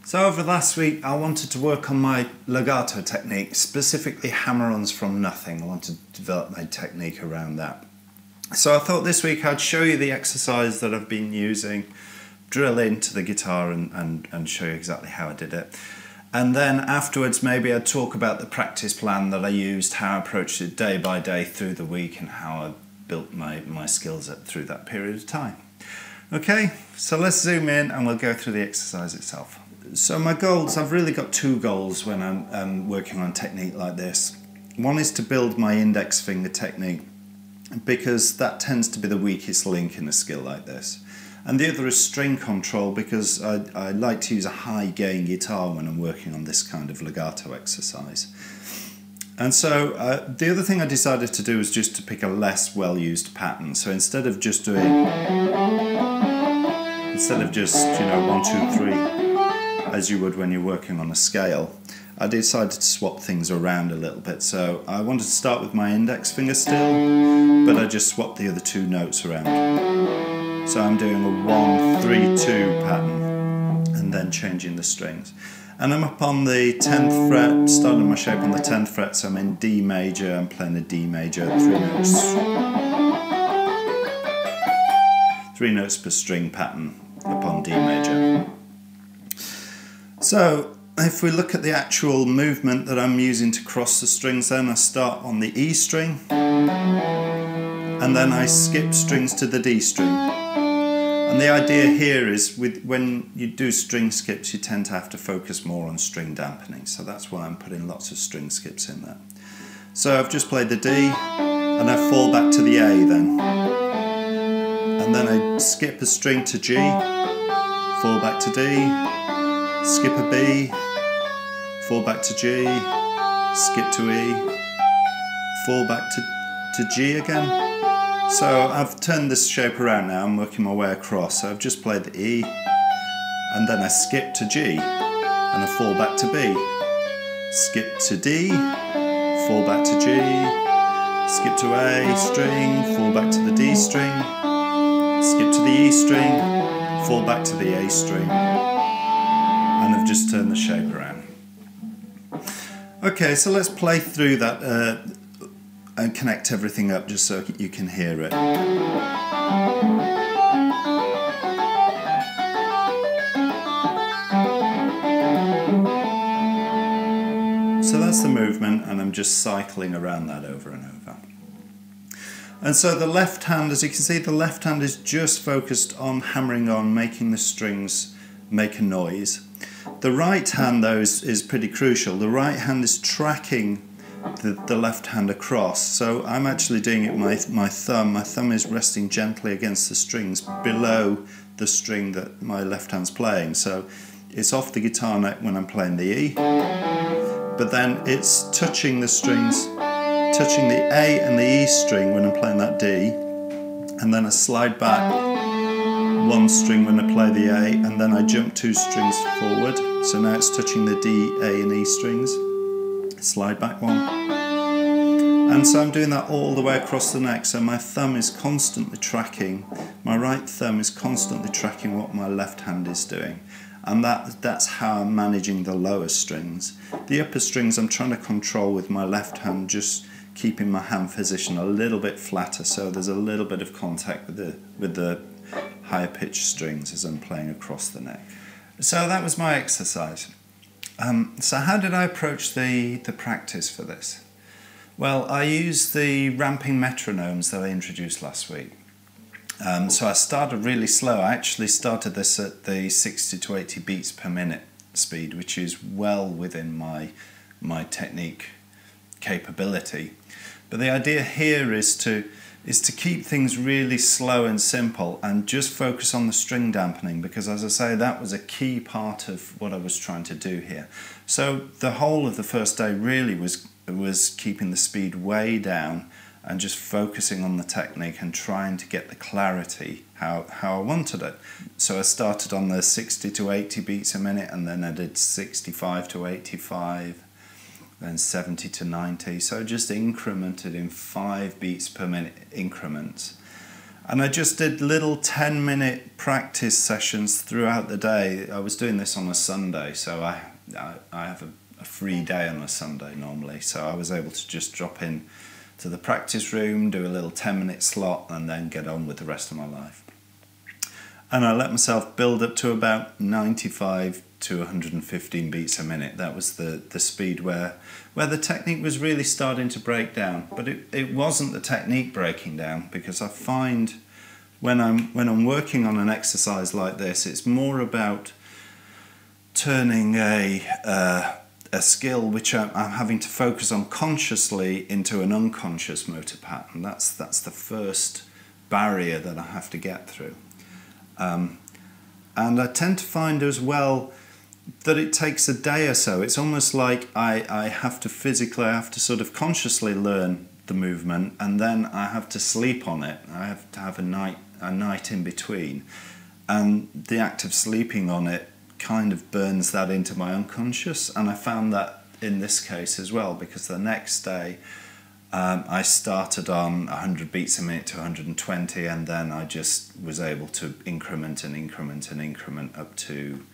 So over the last week I wanted to work on my legato technique, specifically hammer-ons from nothing. I wanted to develop my technique around that. So I thought this week I'd show you the exercise that I've been using, drill into the guitar and show you exactly how I did it. And then afterwards maybe I'd talk about the practice plan that I used, how I approached it day by day through the week and how I built my skills up through that period of time. Okay, so let's zoom in and we'll go through the exercise itself. So my goals, I've really got two goals when I'm working on a technique like this. One is to build my index finger technique, because that tends to be the weakest link in a skill like this. And the other is string control, because I like to use a high gain guitar when I'm working on this kind of legato exercise. And so the other thing I decided to do was just to pick a less well used pattern. So instead of just 1, 2, 3, as you would when you're working on a scale, I decided to swap things around a little bit. So I wanted to start with my index finger still, but I just swapped the other two notes around. So I'm doing a 1, 3, 2 pattern and then changing the strings. And I'm up on the 10th fret, starting my shape on the 10th fret, so I'm in D major, I'm playing a D major, 3 notes per string pattern up on D major. So if we look at the actual movement that I'm using to cross the strings, then I start on the E string and then I skip strings to the D string. And the idea here is when you do string skips you tend to have to focus more on string dampening, so that's why I'm putting lots of string skips in there. So I've just played the D and I fall back to the A then. And then I skip a string to G, fall back to D, skip a B, fall back to G, skip to E, fall back to G again. So I've turned this shape around now, I'm working my way across. So I've just played the E, and then I skip to G, and I fall back to B, skip to D, fall back to G, skip to A string, fall back to the D string, skip to the E string, fall back to the A string, and I've just turned the shape around. Okay, so let's play through that and connect everything up just so you can hear it. So that's the movement, and I'm just cycling around that over and over. And so the left hand, as you can see, the left hand is just focused on hammering on, making the strings make a noise. The right hand though is pretty crucial. The right hand is tracking the left hand across, so I'm actually doing it with my thumb. My thumb is resting gently against the strings below the string that my left hand's playing. So it's off the guitar neck when I'm playing the E, but then it's touching the strings, touching the A and the E string when I'm playing that D, and then I slide back 1 string when I play the A, and then I jump 2 strings forward. So now it's touching the D, A and E strings. Slide back 1. And so I'm doing that all the way across the neck, so my thumb is constantly tracking, my right thumb is constantly tracking what my left hand is doing. And that's how I'm managing the lower strings. The upper strings I'm trying to control with my left hand, just keeping my hand position a little bit flatter, so there's a little bit of contact with the higher pitched strings as I'm playing across the neck. So that was my exercise. So how did I approach the practice for this? Well, I used the Ramping Metronomes that I introduced last week. So I started really slow. I actually started this at the 60 to 80 beats per minute speed, which is well within my technique capability. But the idea here is to keep things really slow and simple and just focus on the string dampening, because as I say, that was a key part of what I was trying to do here. So the whole of the first day really was keeping the speed way down and just focusing on the technique and trying to get the clarity how I wanted it. So I started on the 60 to 80 beats a minute, and then I did 65 to 85, then 70 to 90, so just incremented in 5 beats per minute increments. And I just did little 10-minute practice sessions throughout the day. I was doing this on a Sunday, so I have a free day on a Sunday normally, so I was able to just drop in to the practice room, do a little 10-minute slot, and then get on with the rest of my life. And I let myself build up to about 95 to 115 beats a minute. That was the speed where the technique was really starting to break down. But it wasn't the technique breaking down, because I find when I'm working on an exercise like this, it's more about turning a skill which I'm having to focus on consciously into an unconscious motor pattern. That's the first barrier that I have to get through. And I tend to find as well that it takes a day or so. It's almost like I have to sort of consciously learn the movement, and then I have to sleep on it. I have to have a night in between, and the act of sleeping on it kind of burns that into my unconscious. And I found that in this case as well, because the next day I started on 100 beats a minute to 120, and then I just was able to increment and increment and increment up to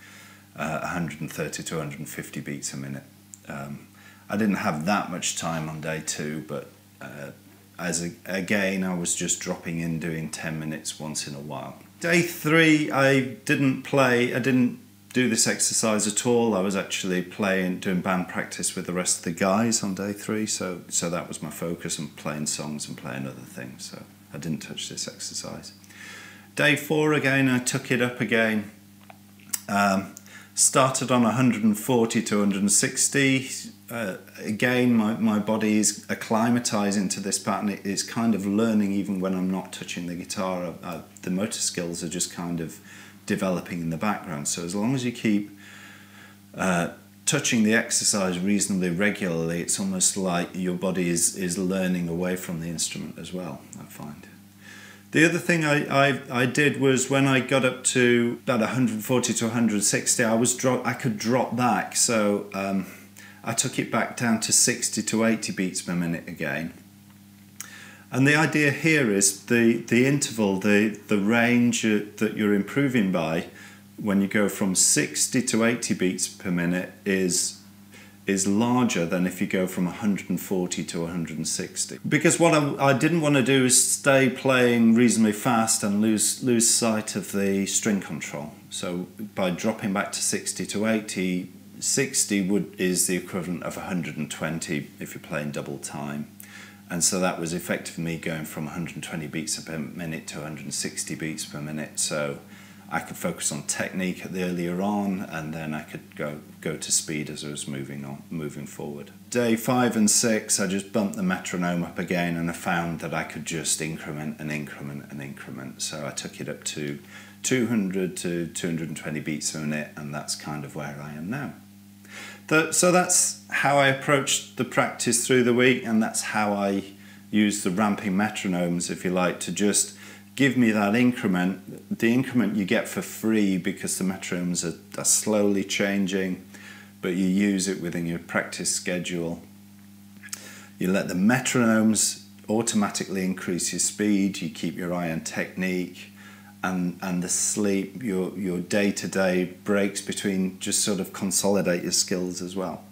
130 to 150 beats a minute. I didn't have that much time on day 2, but again I was just dropping in, doing 10 minutes once in a while. Day 3 I didn't do this exercise at all. I was actually doing band practice with the rest of the guys on day 3, so that was my focus, and playing songs and playing other things, so I didn't touch this exercise. Day 4 again, I took it up again. Started on 140 to 160. Again, my body is acclimatizing to this pattern. It's kind of learning even when I'm not touching the guitar. The motor skills are just kind of developing in the background. So as long as you keep touching the exercise reasonably regularly, it's almost like your body is learning away from the instrument as well, I find. The other thing I did was, when I got up to about 140 to 160, I could drop back. So I took it back down to 60 to 80 beats per minute again. And the idea here is the interval, the range that you're improving by when you go from 60 to 80 beats per minute is larger than if you go from 140 to 160. Because what I didn't want to do is stay playing reasonably fast and lose sight of the string control. So by dropping back to 60 to 80, 60 is the equivalent of 120 if you're playing double time. And so that was effectively me going from 120 beats per minute to 160 beats per minute. So I could focus on technique earlier on, and then I could go to speed as I was moving forward. Day 5 and 6, I just bumped the metronome up again, and I found that I could just increment and increment and increment. So I took it up to 200 to 220 beats per minute, and that's kind of where I am now. So that's how I approached the practice through the week, and that's how I use the ramping metronomes, if you like, to just give me that increment. The increment you get for free because the metronomes are slowly changing, but you use it within your practice schedule. You let the metronomes automatically increase your speed, you keep your eye on technique, and the sleep, your day-to-day breaks between, just sort of consolidate your skills as well.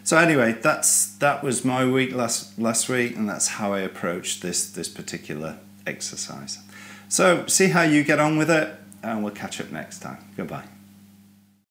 So anyway, that was my week last week, and that's how I approached this particular exercise. So see how you get on with it, and we'll catch up next time. Goodbye.